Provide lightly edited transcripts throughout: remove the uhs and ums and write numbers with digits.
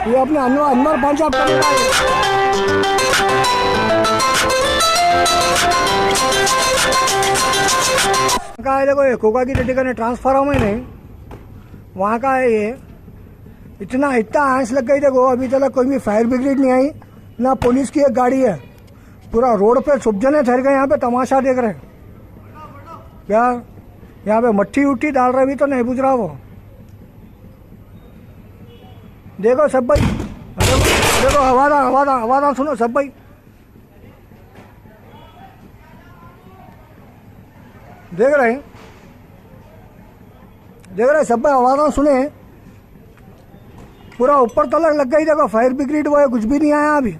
ये अपने अनवर पंजाब करेगा। का है देखो, ये कोका की टट्टी का ट्रांसफार्मर में नहीं, वहाँ का है ये। इतना आंच लग गई देखो, अभी तक कोई भी फायर ब्रिगेड नहीं आई, ना पुलिस की एक गाड़ी है। पूरा रोड पे सब जने ठहर गए, यहाँ पे तमाशा देख रहे यार। यहाँ पे मट्टी उट्टी डाल रहे भी तो नहीं बुझ रहा वो। देखो सब भाई, देखो हवादार सुनो सब भाई, देख रहे सब भाई, हवादार सुने। पूरा ऊपर तलक लग गई देखो, फायर ब्रिगेड वो है, कुछ भी नहीं आया अभी।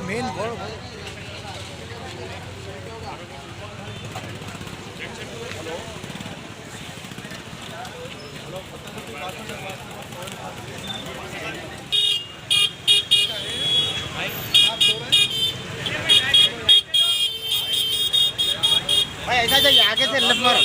मेन भाई ऐसा जाइए, आगे से लेफ्ट मारो,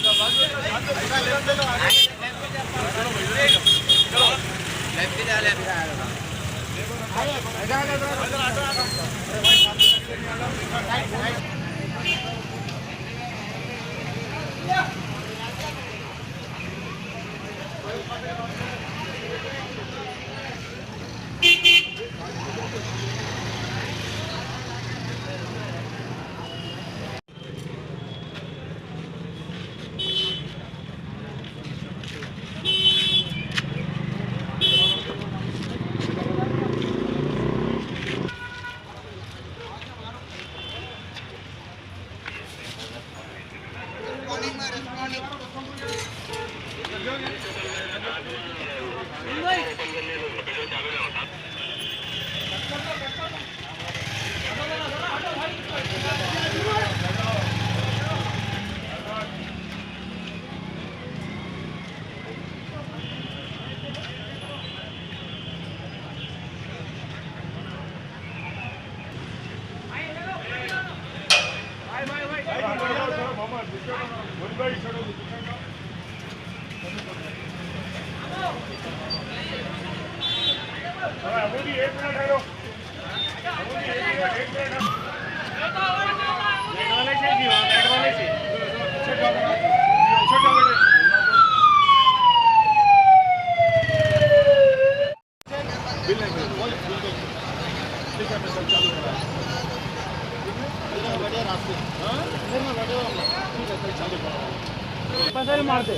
मारते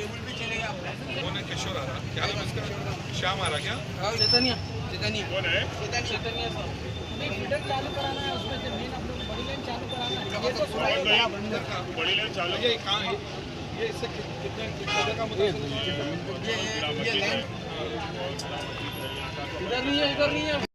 कौन है? किशोर आ रहा, क्या नाम इसका? श्याम आ रहा क्या? चैतन्य चैतन्य कौन है? चैतन्य चालू कराना है उसमें से मेन आप लोग बड़ी लाइन चालू कराना है ये तो बड़ी लाइन चालू है कहाँ है? ये इससे कितने जगह का मुद्दा इधर नहीं है